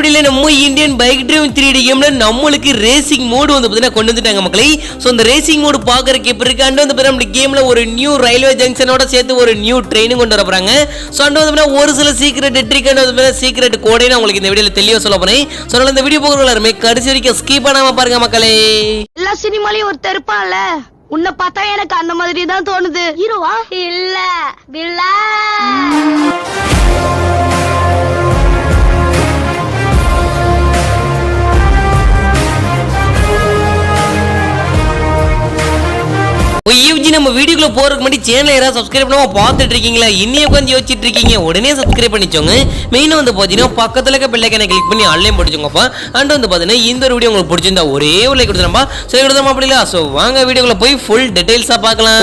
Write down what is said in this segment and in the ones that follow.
வீடியோல நம்ம Indian bike driving 3D கேம்ல நம்மளுக்கு ரேசிங் மோட் வந்து பார்த்தீங்கன்னா கொண்டு வந்துட்டாங்க மக்களே. ஸோ இந்த ரேசிங் மோட் பார்க்கறதுக்கு எப்படி இருக்கு அண்ட் வந்து நம்ம கேம்ல ஒரு நியூ ரயில்வே ஜங்ஷனோட சேர்த்து ஒரு நியூ ட்ரெயினும் கொண்டு வர போறாங்க. ஸோ அண்ட் வந்து ஒரு சில சீக்ரெட் ட்ரிக் அண்ட் வந்து சீக்ரெட் கோடையும் உங்களுக்கு இந்த வீடியோல தெளிவாக சொல்ல போறேன். ஸோ அதனால இந்த வீடியோ போகிற எல்லாருமே கடைசி வரைக்கும் ஸ்கிப் பண்ணாம பாருங்க மக்களே. எல்லா சினிமாலையும் ஒரு தெருப்பான்ல, உன்னை பார்த்தா எனக்கு அந்த மாதிரி தான் தோணுது. ஹீரோவா இல்ல வில்லா. நம்ம வீடியோக்குள்ள போறதுக்கு முன்னாடி சேனலை யாராவது சப்ஸ்கிரைப் பண்ணாம பார்த்துட்டு இருக்கீங்களா? இன்னையே உட்காந்து யோசிச்சுட்டு இருக்கீங்க, உடனே சப்ஸ்கிரைப் பண்ணிச்சோங்க. மெயினாக வந்து பார்த்தீங்கன்னா பக்கத்துல இருக்க பெல் ஐகானை கிளிக் பண்ணி ஆன்லைன் படிச்சோங்கப்பா. அண்ட் வந்து பார்த்தீங்கன்னா இந்த ஒரு வீடியோ உங்களுக்கு பிடிச்சிருந்தா ஒரே ஒரு லைக் கொடுத்துருப்பா. சரி கொடுத்தோம் அப்படி இல்லை. ஸோ வாங்க வீடியோக்குள்ள போய் ஃபுல் டீடைல்ஸாக பார்க்கலாம்.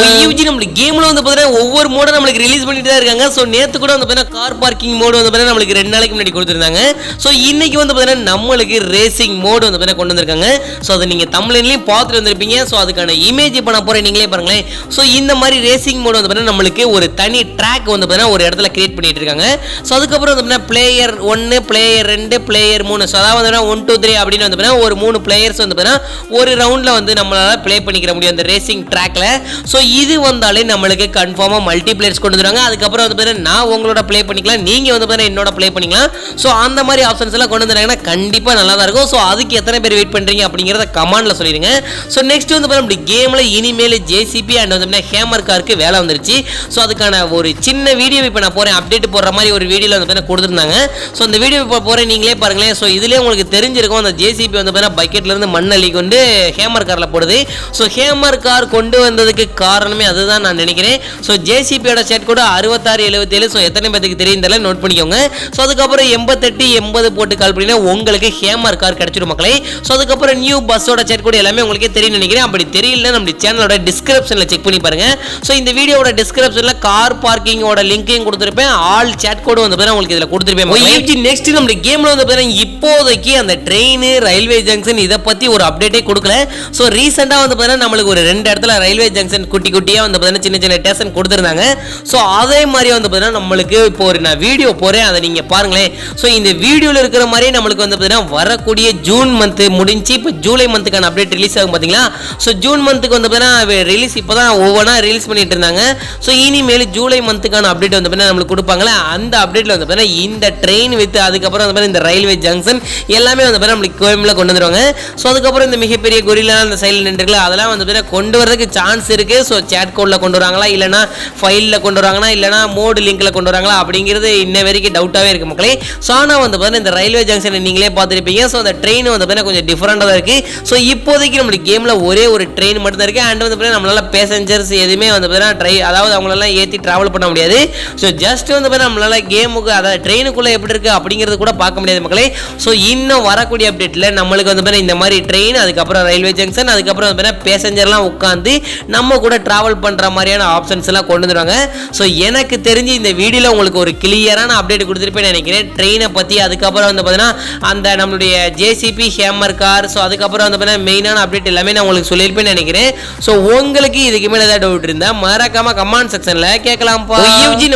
நம்மளுக்கு கேம்ல வந்து பார்த்தீங்கன்னா ஒவ்வொரு மோட நம்மளுக்கு ரிலீஸ் பண்ணிட்டு தான் இருக்காங்க. ஸோ நேற்று கூட வந்து பார்த்தீங்கன்னா கார் பார்க்கிங் மோடு வந்து பார்த்தீங்கன்னா நம்மளுக்கு 2 நாளைக்கு முன்னாடி கொடுத்துருந்தாங்க. ஸோ இன்னைக்கு வந்து பார்த்தீங்கன்னா நம்மளுக்கு ரேசிங் மோடு வந்து பார்த்தீங்கன்னா கொண்டு வந்திருக்காங்க. ஸோ அதை நீங்க தமிழ்லையும் பார்த்துட்டு வந்திருப்பீங்க. ஸோ அதுக்கான இமேஜ் பண்ண போறேன், நீங்களே பாருங்களேன். ஸோ இந்த மாதிரி ரேசிங் மோட் வந்து பார்த்தீங்கன்னா நம்மளுக்கு ஒரு தனி ட்ராக் வந்து பார்த்தீங்கன்னா ஒரு இடத்துல கிரியேட் பண்ணிட்டு இருக்காங்க. ஸோ அதுக்கப்புறம் வந்து பார்த்தீங்கன்னா பிளேயர் 1 பிளேயர் 2 பிளேயர் 3 ஸோ அதாவது 1 2 3 அப்படின்னு வந்து பார்த்தீங்கன்னா ஒரு 3 பிளேயர்ஸ் வந்து பார்த்தீங்கன்னா ஒரு ரவுண்டில் வந்து நம்மளால ப்ளே பண்ணிக்கிற முடியும் அந்த ரேசிங் ட்ராக்ல. ஸோ இது வந்தாலே நம்மளுக்கு கன்ஃபார்மாக மல்டி பிளேயர்ஸ் கொண்டு வந்துருவாங்க. அதுக்கப்புறம் வந்து பார்த்தீங்கன்னா நான் உங்களோட ப்ளே பண்ணிக்கலாம், நீங்கள் வந்து பார்த்தீங்கன்னா என்னோட ப்ளே பண்ணிக்கலாம். ஸோ அந்த மாதிரி ஆப்ஷன்ஸ் எல்லாம் கொண்டு வந்துட்டாங்கன்னா கண்டிப்பாக நல்லா தான் இருக்கும். ஸோ அதுக்கு எத்தனை பேர் வெயிட் பண்ணுறீங்க அப்படிங்கிறத கமெண்ட்ல சொல்லிடுங்க. ஸோ நெக்ஸ்ட் வந்து பார்த்தீங்கன்னா கேமில் இனிமேல் ஜேசிபி அண்ட் வந்து ஹேமர் காருக்கு வேலை வந்துருச்சு. ஸோ அதுக்கான ஒரு சின்ன வீடியோ இப்போ நான் போகிறேன், அப்டேட் போடுற மாதிரி ஒரு வீடியோவில் வந்து கொடுத்துருந்தாங்க. ஸோ அந்த வீடியோ இப்போ போகிறேன், நீங்களே பாருங்களேன். ஸோ இதுலேயே உங்களுக்கு தெரிஞ்சிருக்கும் அந்த ஜேசிபி வந்து பார்த்தீங்கன்னா பக்கெட்லேருந்து மண் அள்ளி கொண்டு ஹேமர் காரில் போடுது. ஸோ ஹேமர் கார் கொண்டு வந்ததுக்கு காரணமே அதுதான் நான் நினைக்கிறேன். ஸோ ஜேசிபியோட செட் கூட 6677. ஸோ எத்தனை பேருக்கு தெரியும் தெரியல, நோட் பண்ணிக்கோங்க. ஸோ அதுக்கப்புறம் 88 80 போட்டு கால் பண்ணினா உங்களுக்கு ஹேமர் கார் கிடைச்சிடும் மக்களே. ஸோ அதுக்கப்புறம் நியூ பஸ்ஸோட செட் கூட எல்லாமே உங்களுக்கே தெரியும் நினைக்கிறேன். அப்படி தெரியல நம்ம சேனலோட டிஸ்கிரிப்ஷனில் செக் பண்ணி பாருங்க. ஸோ இந்த வீடியோட டிஸ்கிரிப்ஷன்ல கார் பார்க்கிங்கோட லிங்கையும் கொடுத்துருப்பேன், ஆல் சாட் கோடும் வந்து பார்த்தீங்கன்னா உங்களுக்கு இதில் கொடுத்துருப்பேன். நெக்ஸ்ட் நம்ம கேம்ல வந்து பார்த்தீங்கன்னா இப்போதைக்கு அந்த ட்ரெயின் ரயில்வே ஜங்ஷன் இதை பத்தி ஒரு அப்டேட்டே கொடுக்கல. ஸோ ரீசெண்டாக வந்து பார்த்தீங்கன்னா நம்மளுக்கு ஒரு 2 இடத்துல ரயில்வே ஜங்ஷன் குட்டி குட்டியாக வந்து பார்த்தீங்கன்னா சின்ன சின்ன ஸ்டேஷன் கொடுத்துருந்தாங்க. ஸோ அதே மாதிரி வந்து பார்த்தீங்கன்னா நம்மளுக்கு இப்போ ஒரு நான் வீடியோ போகிறேன், அதை நீங்கள் பாருங்களேன். ஸோ இந்த வீடியோவில் இருக்கிற மாதிரி நம்மளுக்கு வந்து பார்த்தீங்கன்னா வரக்கூடிய ஜூன் மந்த் முடிஞ்சு இப்போ ஜூலை மந்த்துக்கான அப்டேட் ரிலீஸ் ஆகும் பார்த்தீங்களா? ஸோ ஜூன் மந்த்துக்கு வந்து பார்த்தீங்கன்னா ரிலீஸ் இப்போ தான் ஒவ்வொன்றா ரிலீஸ் பண்ணிட்டு இருந்தாங்க. ஸோ இனிமேல் ஜூலை மந்த்துக்கான அப்டேட் வந்து பார்த்தீங்கன்னா நம்மளுக்கு கொடுப்பாங்களே, அந்த அப்டேட்டில் வந்து பார்த்தீங்கன்னா இந்த ட்ரெயின் வித் அதுக்கப்புறம் வந்து பார்த்தீங்கன்னா இந்த ரயில்வே ஜங்ஷன் எல்லாமே வந்து பார்த்தீங்கன்னா நம்மளுக்கு கோயம்பில் கொண்டு வந்துருவாங்க. ஸோ அதுக்கப்புறம் இந்த மிகப்பெரிய கொரில்லா அந்த சைடில் நின்றுருக்குல அதெல்லாம் வந்து பார்த்தீங்கன்னா கொண்டு வரதுக்கு சான்ஸ் இருக்குது. ஸோ சேட் கோடில் கொண்டு வராங்களா, இல்லைனா ஃபைலில் கொண்டு வராங்களா, இல்லைனா மோடு லிங்கில் கொண்டு வராங்களா அப்படிங்கிறது இன்ன வரைக்கும் டவுட்டாகவே இருக்குது மக்களே. ஸோ ஆனால் வந்து பார்த்தீங்கன்னா இந்த ரயில்வே ஜங்ஷனை நீங்களே பார்த்துருப்பீங்க. ஸோ அந்த ட்ரெயின் வந்து பார்த்தீங்கன்னா கொஞ்சம் டிஃப்ரெண்டாக தான் இருக்குது. ஸோ இப்போதைக்கு நம்மளுக்கு கேமில் ஒரே ஒரு ட்ரெயின் மட்டும் தான் இருக்குது. அண்ட் வந்து பார்த்தீங்கன்னா நம்மளால பேசஞ்சர்ஸ் எதுவுமே வந்து பார்த்தீங்கன்னா அதாவது அவங்களெல்லாம் ஏற்றி ட்ராவல் பண்ண முடியாது. ஸோ ஜஸ்ட் வந்து பார்த்தீங்கன்னா நம்மளால கேமுக்கு அதாவது ட்ரெயினுக்குள்ளே எப்படி இருக்குது அப்படிங்கிறது கூட பார்க்க முடியாது மக்களே. ஸோ இன்னும் வரக்கூடிய அப்டேட்டில் நம்மளுக்கு வந்து பார்த்தீங்கன்னா இந்த மாதிரி ட்ரெயின், அதுக்கப்புறம் ரயில்வே ஜங்ஷன், அதுக்கப்புறம் வந்து பார்த்தீங்கன்னா பேசஞ்சர்லாம் உட்காந்து நம்ம கூட ட்ராவல் பண்ணுற மாதிரியான ஆப்ஷன்ஸ் எல்லாம் கொண்டு வந்துடுவாங்க. ஸோ எனக்கு தெரிஞ்சு இந்த வீடியோவில் உங்களுக்கு ஒரு கிளியரான அப்டேட் கொடுத்துருப்பேன்னு நினைக்கிறேன் ட்ரெயினை பற்றி. அதுக்கப்புறம் வந்து பார்த்தீங்கன்னா அந்த நம்மளுடைய ஜேசிபி ஹேமர் கார், ஸோ அதுக்கப்புறம் வந்து பார்த்தீங்கன்னா மெயினான அப்டேட் எல்லாமே நான் உங்களுக்கு சொல்லியிருப்பேன்னு நினைக்கிறேன். ஸோ உங்களுக்கு இதுக்கு மேலே ஏதாவது டவுட் இருந்தால் மறக்காம கமெண்ட் செக்ஷன்ல கேட்கலாம்ப்பா.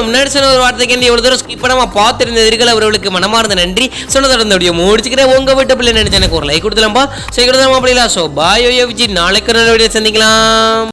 முன்னாடி சொன்ன ஒரு வார்த்தைக்கு எவ்வளவு தூரம் ஸ்கிப் பண்ணாம பார்த்துருந்த இருக்கிற அவர்களுக்கு மனமார்ந்த நன்றி. சொன்னதோட இந்த வீடியோ முடிச்சுக்கிறேன். உங்க வீட்டு பிள்ளை நினைச்சு எனக்கு ஒரு லைக் கொடுத்துலாம்ப்பா. சரி கொடுத்தலாமா அப்படி இல்லை. ஸோ பாய் நாளைக்கு நல்ல வீடியோ சந்திக்கலாம்.